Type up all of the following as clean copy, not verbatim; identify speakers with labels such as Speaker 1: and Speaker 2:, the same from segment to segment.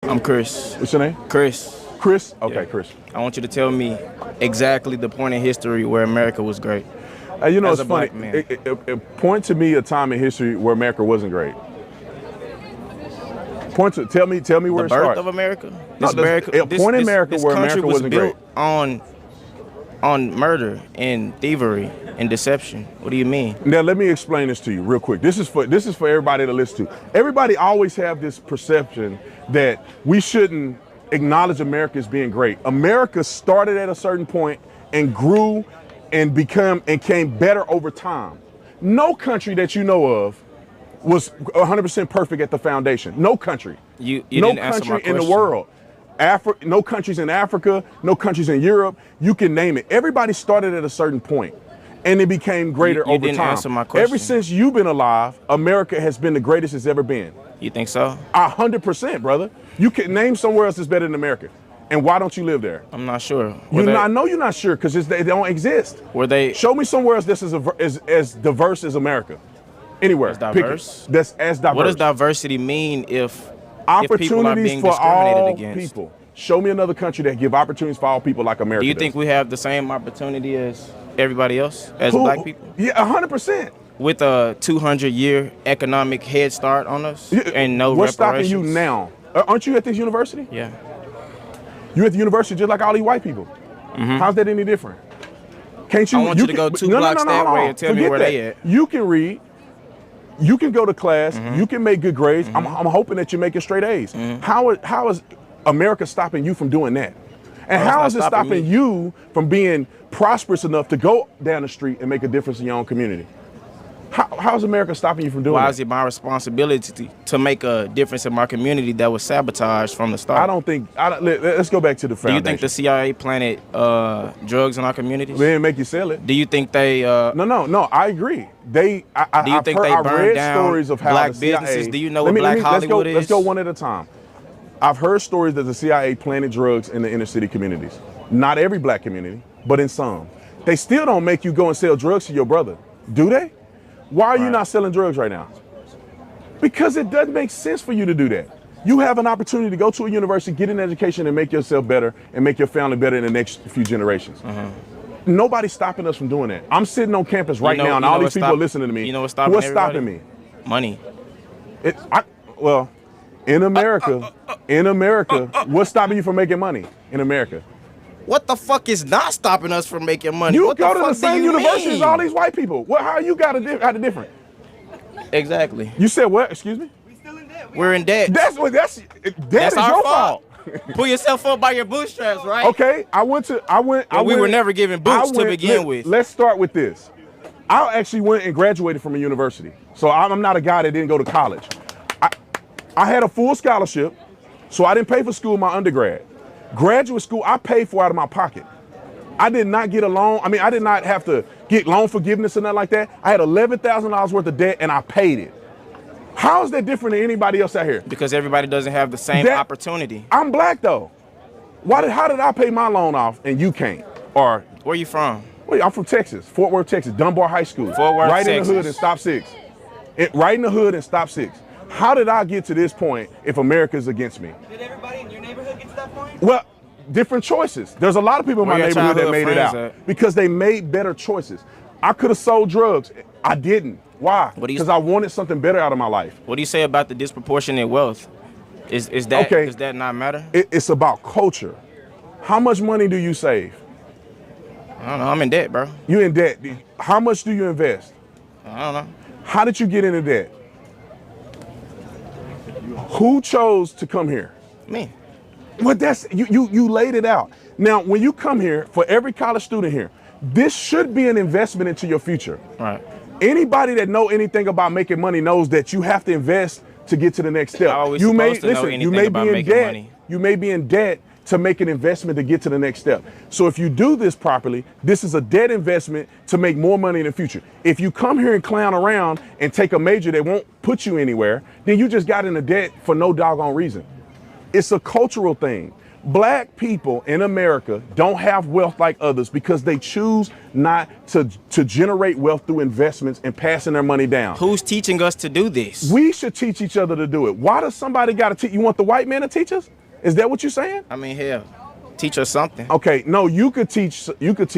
Speaker 1: I'm Chris.
Speaker 2: What's your name?
Speaker 1: Chris.
Speaker 2: Chris? Okay,
Speaker 1: Yeah.
Speaker 2: Chris.
Speaker 1: I want you to tell me exactly the point in history where America was great.
Speaker 2: You know,
Speaker 1: As
Speaker 2: it's
Speaker 1: a
Speaker 2: funny.
Speaker 1: black man.
Speaker 2: Point to me a time in history where America wasn't great. Tell me where it
Speaker 1: The birth
Speaker 2: starts.
Speaker 1: of America.
Speaker 2: No, point in America where America wasn't great.
Speaker 1: On murder and thievery and deception. What do you mean?
Speaker 2: Now let me explain this to you real quick. This is for everybody to listen to. Everybody always have this perception that we shouldn't acknowledge America as being great. America started at a certain point and grew and came better over time. No country that you know of was 100% perfect at the foundation. No country.
Speaker 1: You
Speaker 2: no
Speaker 1: didn't answer my
Speaker 2: country in the
Speaker 1: question.
Speaker 2: world. No countries in Africa, no countries in Europe. You can name it. Everybody started at a certain point, and it became greater
Speaker 1: You
Speaker 2: over
Speaker 1: didn't
Speaker 2: time.
Speaker 1: answer my question.
Speaker 2: Ever since you've been alive, America has been the greatest it's ever been.
Speaker 1: You think so?
Speaker 2: 100%, brother. You can name somewhere else that's better than America, and why don't you live there?
Speaker 1: I'm not sure.
Speaker 2: I know you're not sure because they don't exist. Show me somewhere else that's as diverse as America. Anywhere.
Speaker 1: As diverse?
Speaker 2: That's as diverse.
Speaker 1: What does diversity mean if people are being
Speaker 2: Opportunities for
Speaker 1: discriminated
Speaker 2: all
Speaker 1: against?
Speaker 2: people. Show me another country that give opportunities for all people like America.
Speaker 1: Do you
Speaker 2: does.
Speaker 1: think we have the same opportunity as everybody else, as black people?
Speaker 2: Yeah, 100%.
Speaker 1: With a 200-year economic head start on us and no
Speaker 2: What's
Speaker 1: reparations?
Speaker 2: stopping you now? Aren't you at this university?
Speaker 1: Yeah.
Speaker 2: You're at the university just like all these white people. How's that any different? Can't you?
Speaker 1: I want you to go two blocks that way and tell me where they at.
Speaker 2: You can read. You can go to class. You can make good grades. I'm hoping that you're making straight A's. How is America stopping you from doing that? And how is it stopping you from being prosperous enough to go down the street and make a difference in your own community? How is America stopping you from doing that?
Speaker 1: Why is it my responsibility to make a difference in my community that was sabotaged from the start?
Speaker 2: Let's go back to the foundation.
Speaker 1: Do you think the CIA planted drugs in our communities?
Speaker 2: They didn't make you sell it.
Speaker 1: Do you think they?
Speaker 2: No. I agree.
Speaker 1: Do you think they burned down
Speaker 2: stories of how
Speaker 1: black
Speaker 2: the CIA,
Speaker 1: businesses? Do you know what Black Hollywood is?
Speaker 2: Let's go one at a time. I've heard stories that the CIA planted drugs in the inner city communities. Not every black community, but in some. They still don't make you go and sell drugs to your brother, do they? Why are you not selling drugs right now? Because it doesn't make sense for you to do that. You have an opportunity to go to a university, get an education, and make yourself better and make your family better in the next few generations. Nobody's stopping us from doing that. I'm sitting on campus right now, and all these people are listening to me.
Speaker 1: You know what's stopping
Speaker 2: What's stopping me?
Speaker 1: Money.
Speaker 2: In America, what's stopping you from making money in America?
Speaker 1: What the fuck is not stopping us from making money?
Speaker 2: You
Speaker 1: what
Speaker 2: go
Speaker 1: the
Speaker 2: to the
Speaker 1: fuck
Speaker 2: same university as all these white people. How you got a different?
Speaker 1: Exactly.
Speaker 2: You said what? Excuse me?
Speaker 1: We're in debt.
Speaker 2: That's
Speaker 1: our
Speaker 2: your fault.
Speaker 1: Pull yourself up by your bootstraps, right?
Speaker 2: Okay,
Speaker 1: we were never given boots to begin with.
Speaker 2: Let's start with this. I actually went and graduated from a university. So I'm not a guy that didn't go to college. I had a full scholarship, so I didn't pay for school in my undergrad. Graduate school, I paid for out of my pocket. I did not get a loan. I mean, I did not have to get loan forgiveness or nothing like that. I had $11,000 worth of debt and I paid it. How is that different than anybody else out here?
Speaker 1: Because everybody doesn't have the same opportunity.
Speaker 2: I'm black though. How did I pay my loan off and you can't? Or
Speaker 1: where you from?
Speaker 2: Well, I'm from Texas, Fort Worth, Texas, Dunbar High School.
Speaker 1: Fort Worth,
Speaker 2: right
Speaker 1: Texas.
Speaker 2: in the hood and stop 6. Right in the hood and stop 6. How did I get to this point if America's against me?
Speaker 3: Did everybody in your neighborhood get to that point?
Speaker 2: Well, different choices. There's a lot of people in my neighborhood that made it out because they made better choices. I could have sold drugs. I didn't. Why? Because I wanted something better out of my life.
Speaker 1: What do you say about the disproportionate wealth? Does that not matter?
Speaker 2: It's about culture. How much money do you save?
Speaker 1: I don't know. I'm in debt, bro.
Speaker 2: You in debt. How much do you invest?
Speaker 1: I don't know.
Speaker 2: How did you get into debt? Who chose to come here?
Speaker 1: Me.
Speaker 2: Well, you laid it out. Now, when you come here, for every college student here, this should be an investment into your future.
Speaker 1: Right.
Speaker 2: Anybody that know anything about making money knows that you have to invest to get to the next step.
Speaker 1: You may
Speaker 2: be in debt to make an investment to get to the next step. So if you do this properly, this is a debt investment to make more money in the future. If you come here and clown around and take a major that won't put you anywhere, then you just got into debt for no doggone reason. It's a cultural thing. Black people in America don't have wealth like others because they choose not to generate wealth through investments and passing their money down.
Speaker 1: Who's teaching us to do this?
Speaker 2: We should teach each other to do it. Why does somebody got to teach? You want the white man to teach us? Is that what you're saying?
Speaker 1: I mean, hell, teach us something.
Speaker 2: Okay, no, you could teach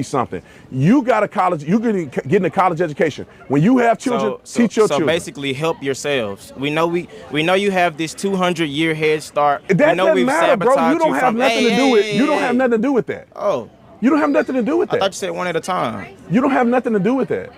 Speaker 2: something. You got a college, you could get a college education. When you have children, teach your children.
Speaker 1: So basically help yourselves. We know you have this 200-year head start.
Speaker 2: That doesn't matter, bro. You don't have nothing to do with. You don't have nothing to do with that.
Speaker 1: Oh.
Speaker 2: You don't have nothing to do with that.
Speaker 1: I thought you said one at a time.
Speaker 2: You don't have nothing to do with that.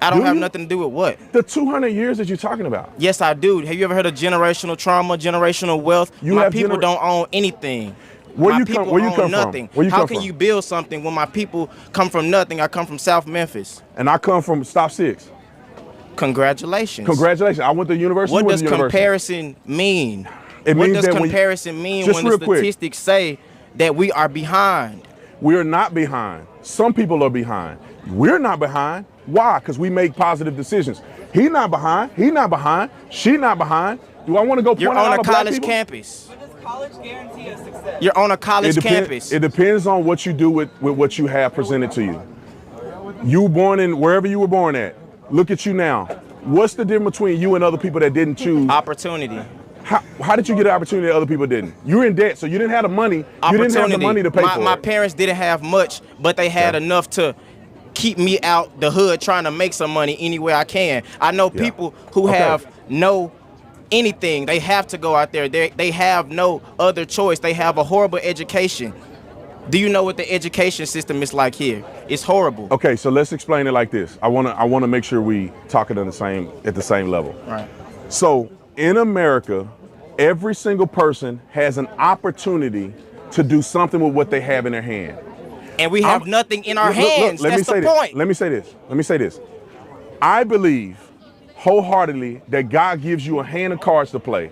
Speaker 1: I don't have nothing to do with what?
Speaker 2: The 200 years that you're talking about.
Speaker 1: Yes, I do. Have you ever heard of generational trauma, generational wealth? My people don't own anything.
Speaker 2: Where you come
Speaker 1: nothing.
Speaker 2: From?
Speaker 1: How can you build something when my people come from nothing? I come from South Memphis.
Speaker 2: And I come from Stop 6.
Speaker 1: Congratulations.
Speaker 2: Congratulations. I went to university.
Speaker 1: What does comparison mean? What does comparison mean when the statistics say that we are behind?
Speaker 2: We're not behind. Some people are behind. We're not behind. Why? Because we make positive decisions. He not behind. He not behind. She not behind. Do I want to go point out all the black people?
Speaker 1: You're on a college campus.
Speaker 3: But does college guarantee us success?
Speaker 1: You're on a college campus.
Speaker 2: It depends on what you do with what you have presented to you. You born in wherever you were born at. Look at you now. What's the difference between you and other people that didn't choose?
Speaker 1: Opportunity.
Speaker 2: How did you get an opportunity that other people didn't? You were in debt, so you didn't have the money. You didn't have the money to pay for it.
Speaker 1: My parents didn't have much, but they had enough to keep me out the hood trying to make some money any way I can. I know people who have no anything. They have to go out there. They have no other choice. They have a horrible education. Do you know what the education system is like here? It's horrible.
Speaker 2: Okay, so let's explain it like this. I wanna make sure we talk it at the same level.
Speaker 1: Right.
Speaker 2: So in America, every single person has an opportunity to do something with what they have in their hand.
Speaker 1: And we have nothing in our hands. That's the point.
Speaker 2: Let me say this. I believe wholeheartedly that God gives you a hand of cards to play.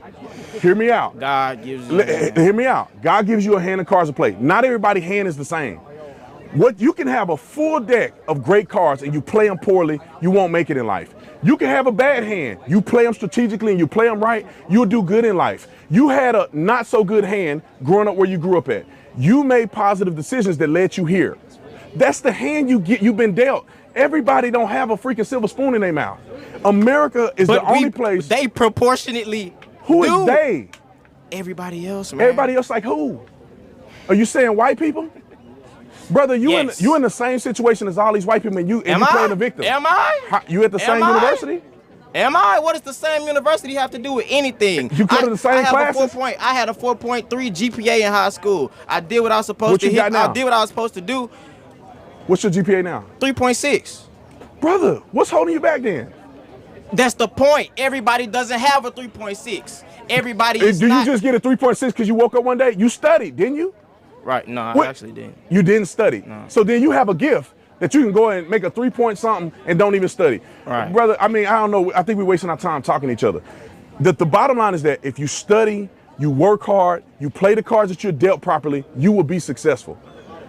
Speaker 2: Hear me out.
Speaker 1: God gives you
Speaker 2: Hear me out. God gives you a hand of cards to play. Not everybody's hand is the same. What you can have a full deck of great cards and you play them poorly, you won't make it in life. You can have a bad hand. You play them strategically and you play them right, you'll do good in life. You had a not so good hand growing up where you grew up at. You made positive decisions that led you here. That's the hand you've been dealt. Everybody don't have a freaking silver spoon in their mouth. America is the only place.
Speaker 1: They proportionately
Speaker 2: Who is they?
Speaker 1: Everybody else, man.
Speaker 2: Everybody else like who? Are you saying white people? Brother, you in the same situation as all these white people and you playing the victim.
Speaker 1: Am I?
Speaker 2: You at the same university?
Speaker 1: Am I? What does the same university have to do with anything?
Speaker 2: You go to the same classes?
Speaker 1: I had a 4.3 GPA in high school. I did what I was supposed to hit. I did what I was supposed to do.
Speaker 2: What's your GPA now?
Speaker 1: 3.6.
Speaker 2: Brother, what's holding you back then?
Speaker 1: That's the point. Everybody doesn't have a 3.6. Everybody is
Speaker 2: Did you just get a 3.6 because you woke up one day? You studied, didn't you?
Speaker 1: Right. No, I actually didn't.
Speaker 2: You didn't study.
Speaker 1: No.
Speaker 2: So then you have a gift that you can go and make a 3-point something and don't even study.
Speaker 1: Right.
Speaker 2: Brother, I mean, I don't know. I think we're wasting our time talking to each other. The bottom line is that if you study, you work hard, you play the cards that you're dealt properly, you will be successful.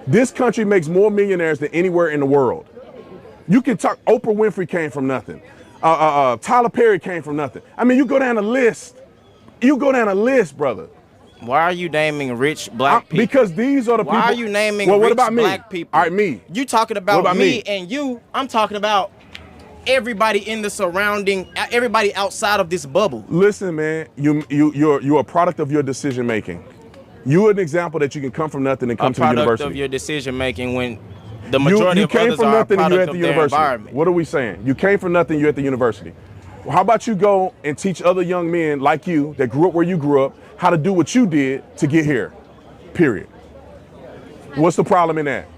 Speaker 2: This country makes more millionaires than anywhere in the world. You can talk, Oprah Winfrey came from nothing. Tyler Perry came from nothing. I mean, you go down a list. You go down a list, brother.
Speaker 1: Why are you naming rich black people?
Speaker 2: Because these are the people.
Speaker 1: Why are you naming rich black people?
Speaker 2: All right, me.
Speaker 1: You talking about me and you. I'm talking about everybody in the surrounding, everybody outside of this bubble.
Speaker 2: Listen, man, you're a product of your decision making. You're an example that you can come from nothing and come to the university.
Speaker 1: A product of your decision making when the majority of others are a product of their environment.
Speaker 2: What are we saying? You came from nothing, you're at the university. Well, how about you go and teach other young men like you that grew up where you grew up how to do what you did to get here, period. What's the problem in that?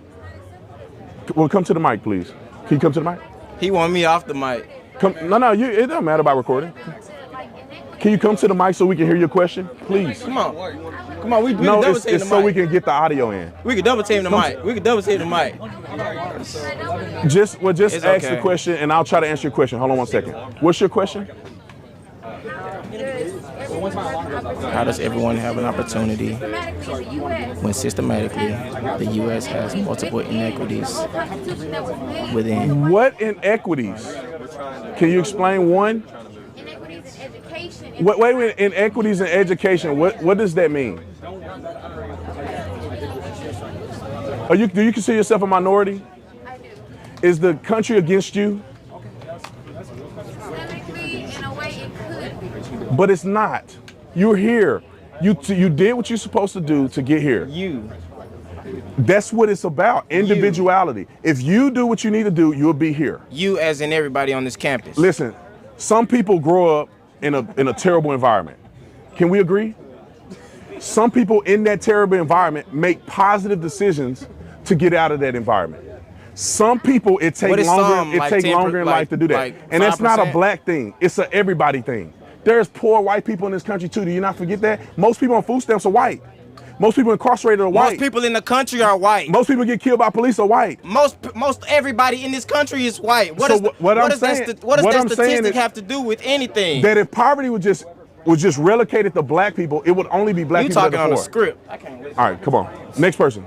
Speaker 2: Well, come to the mic, please. Can you come to the mic?
Speaker 1: He want me off the mic.
Speaker 2: No, it doesn't matter about recording. Can you come to the mic so we can hear your question, please?
Speaker 1: Come on, we can double team the mic.
Speaker 2: It's so we can get the audio in.
Speaker 1: We can double team the mic.
Speaker 2: Just ask the question and I'll try to answer your question. Hold on 1 second. What's your question?
Speaker 1: How does everyone have an opportunity when systematically the U.S. has multiple inequities within?
Speaker 2: What inequities? Can you explain one?
Speaker 4: Inequities in education.
Speaker 2: Wait, inequities in education. What does that mean? Do you consider yourself a minority?
Speaker 4: I do.
Speaker 2: Is the country against you?
Speaker 4: Technically, in a way, it could be.
Speaker 2: But it's not. You're here. You did what you're supposed to do to get here.
Speaker 1: You.
Speaker 2: That's what it's about. Individuality. If you do what you need to do, you'll be here.
Speaker 1: You as in everybody on this campus.
Speaker 2: Listen, some people grow up in a terrible environment. Can we agree? Some people in that terrible environment make positive decisions to get out of that environment. Some people it takes longer in life to do that.
Speaker 1: Like
Speaker 2: and that's not a
Speaker 1: 5%?
Speaker 2: black thing. It's a everybody thing. There's poor white people in this country too. Do you not forget that? Most people on food stamps are white. Most people incarcerated are white.
Speaker 1: Most people in the country are white.
Speaker 2: Most people get killed by police are white.
Speaker 1: Most everybody in this country is white. What
Speaker 2: So
Speaker 1: does
Speaker 2: what
Speaker 1: that
Speaker 2: I'm saying
Speaker 1: statistic
Speaker 2: is
Speaker 1: have to do with anything?
Speaker 2: That if poverty was just relegated to black people, it would only be black
Speaker 1: You
Speaker 2: people that
Speaker 1: talking
Speaker 2: are
Speaker 1: on a
Speaker 2: poor.
Speaker 1: script. I can't listen.
Speaker 2: All right, come on. Next person.